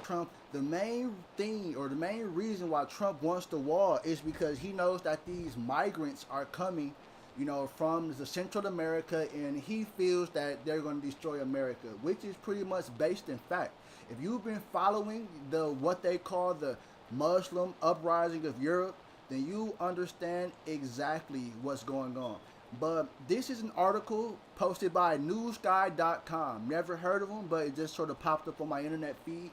Trump, the main thing or the main reason why Trump wants the wall is because he knows that these migrants are coming, from the Central America, and he feels that they're going to destroy America, which is pretty much based in fact. If you've been following the what they call the Muslim uprising of Europe, then you understand exactly what's going on. But this is an article posted by newsguy.com. Never heard of them, but it just sort of popped up on my internet feed.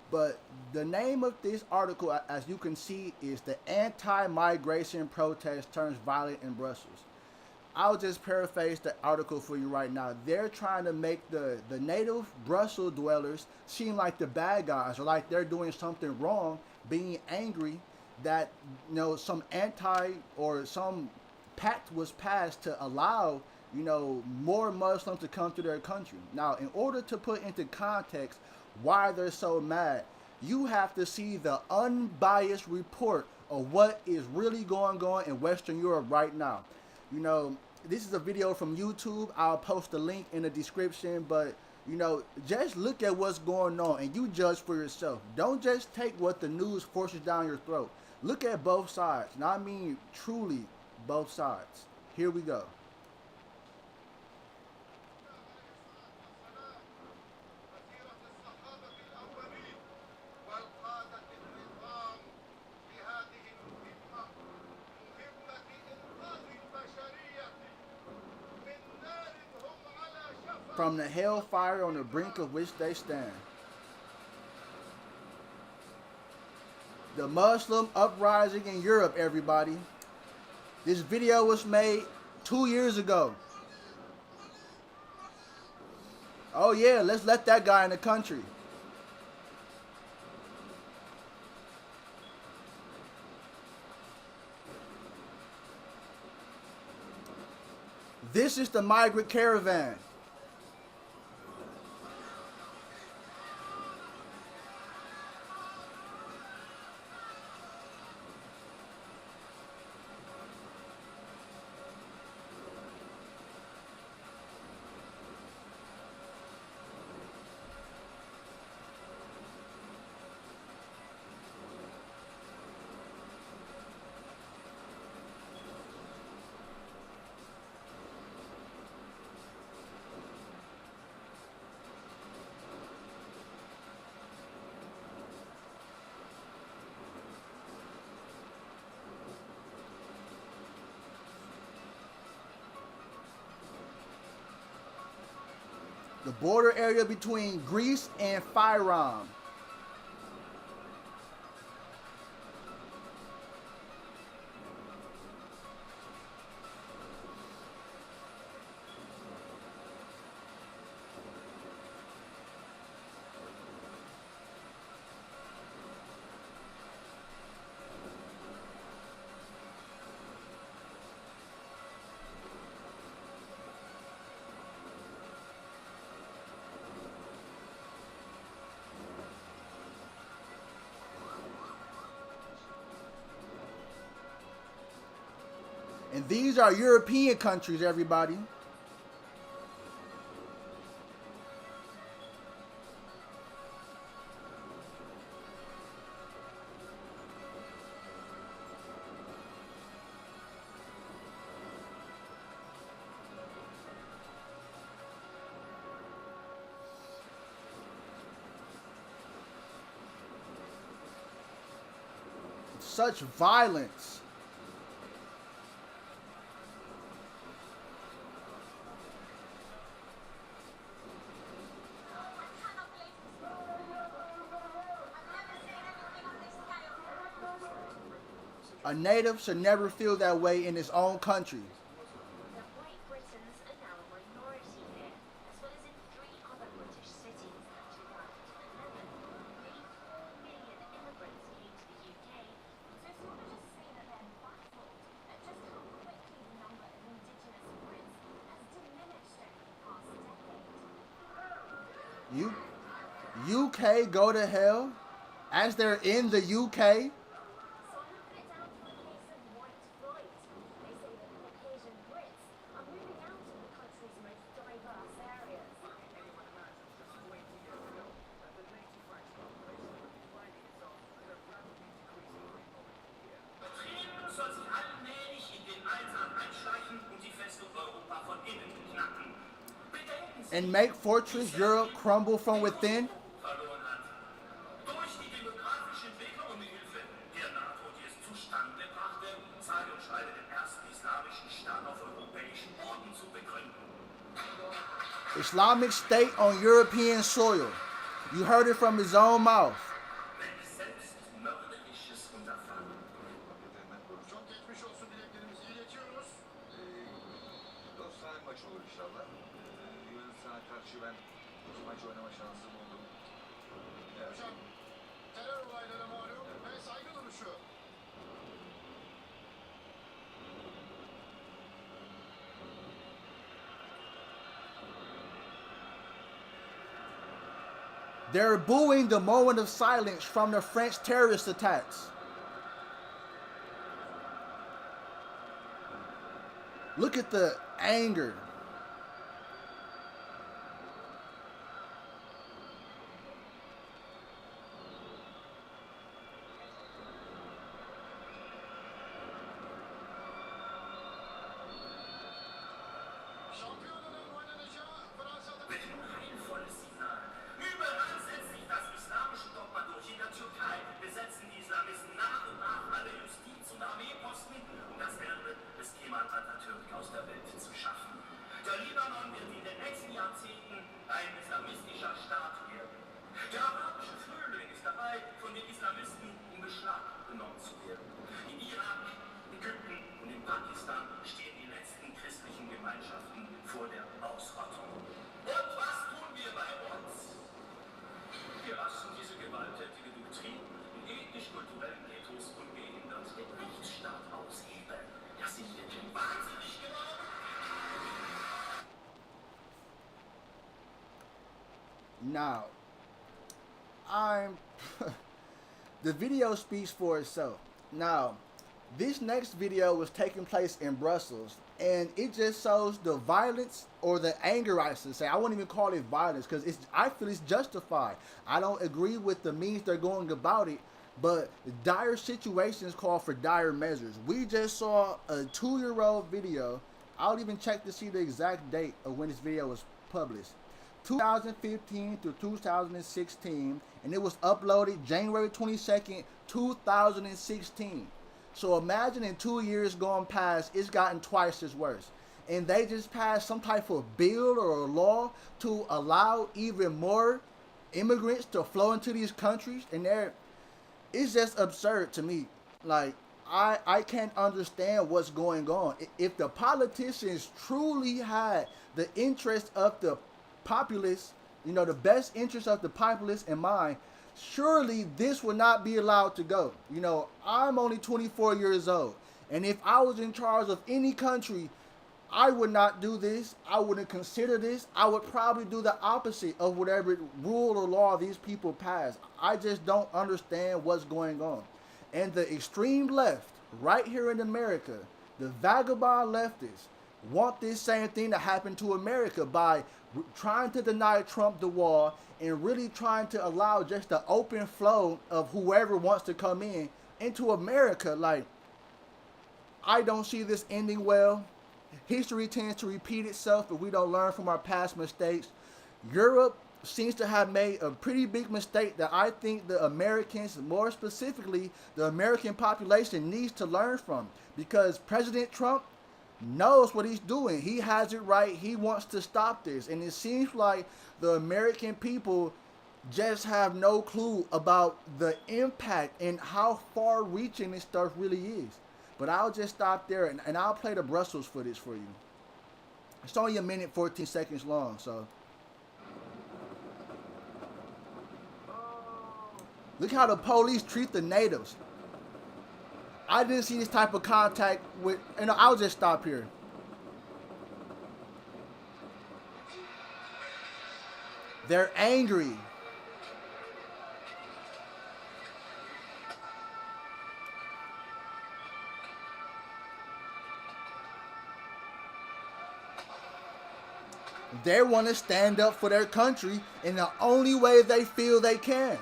But the name of this article, as you can see, is "The Anti-Migration Protest Turns Violent in Brussels." I'll just paraphrase the article for you right now. They're trying to make the native Brussels dwellers seem like the bad guys, or like they're doing something wrong, being angry that some anti or some pact was passed to allow more Muslims to come to their country. Now, in order to put into context why they're so mad, you have to see the unbiased report of what is really going on in Western Europe right now. This is a video from YouTube. I'll post the link in the description, but just look at what's going on and you judge for yourself. Don't just take what the news forces down your throat. Look at both sides. Now, I mean truly both sides. Here we go. From the hellfire on the brink of which they stand. The Muslim uprising in Europe, everybody. This video was made 2 years ago. Oh yeah, let's let that guy in the country. This is the migrant caravan. The border area between Greece and Fyrom. And these are European countries, everybody. Such violence. A native should never feel that way in his own country. You, UK go to hell as they're in the UK. and make fortress Europe crumble from within? Islamic State on European soil. You heard it from his own mouth. They're booing the moment of silence from the French terrorist attacks. Look at the anger. Now, I'm the video speaks for itself. Now, this next video was taking place in Brussels, and it just shows the violence or the anger, I should say. I won't even call it violence because I feel it's justified. I don't agree with the means they're going about it, but dire situations call for dire measures. We just saw a 2-year-old video. I'll even check to see the exact date of when this video was published. 2015 to 2016, and it was uploaded January 22nd, 2016. So imagine in 2 years going past, it's gotten twice as worse. And they just passed some type of bill or a law to allow even more immigrants to flow into these countries, and it's just absurd to me. Like, I can't understand what's going on. If the politicians truly had the interest of the populace, the best interest of the populace in mind, surely this would not be allowed to go. I'm only 24 years old, and if I was in charge of any country, I would not do this. I wouldn't consider this. I would probably do the opposite of whatever rule or law these people pass. I just don't understand what's going on. And the extreme left, right here in America, the vagabond leftists, want this same thing to happen to America by trying to deny Trump the wall and really trying to allow just the open flow of whoever wants to come in into America. Like, I don't see this ending well. History tends to repeat itself if we don't learn from our past mistakes. Europe seems to have made a pretty big mistake that I think the Americans, more specifically the American population, needs to learn from, because President Trump knows what he's doing. He has it right. He wants to stop this. And it seems like the American people just have no clue about the impact and how far reaching this stuff really is. But I'll just stop there, and I'll play the Brussels footage for you. It's only 1 minute 14 seconds long, so. Look how the police treat the natives. I didn't see this type of contact with, I'll just stop here. They're angry. They want to stand up for their country in the only way they feel they can.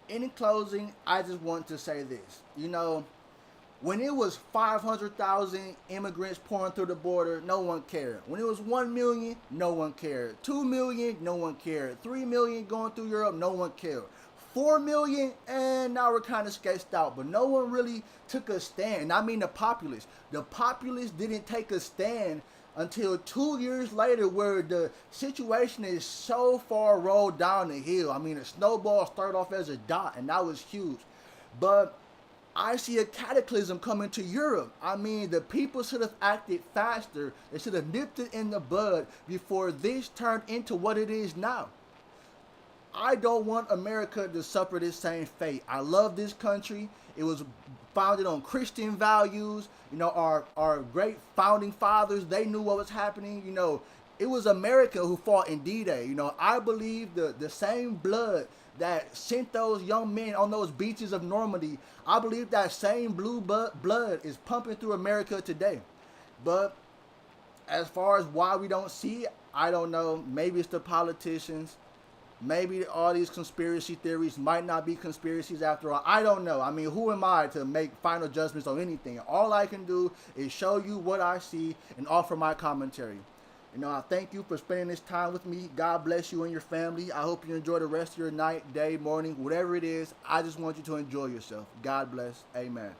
In closing, I just want to say this. When it was 500,000 immigrants pouring through the border, no one cared. When it was 1 million, no one cared. 2 million, no one cared. 3 million going through Europe, no one cared. 4 million, and now we're kind of sketched out. But no one really took a stand. And I mean the populace. The populace didn't take a stand until 2 years later, where the situation is so far rolled down the hill. I mean, the snowball started off as a dot, and that was huge. But I see a cataclysm coming to Europe. I mean, the people should have acted faster. They should have nipped it in the bud before this turned into what it is now. I don't want America to suffer this same fate. I love this country. It was founded on Christian values. Our great founding fathers, they knew what was happening. It was America who fought in D-Day. I believe the same blood that sent those young men on those beaches of Normandy, I believe that same blue blood is pumping through America today. But as far as why we don't see it, I don't know. Maybe it's the politicians. Maybe all these conspiracy theories might not be conspiracies after all. I don't know. I mean, who am I to make final judgments on anything? All I can do is show you what I see and offer my commentary. I thank you for spending this time with me. God bless you and your family. I hope you enjoy the rest of your night, day, morning, whatever it is. I just want you to enjoy yourself. God bless. Amen.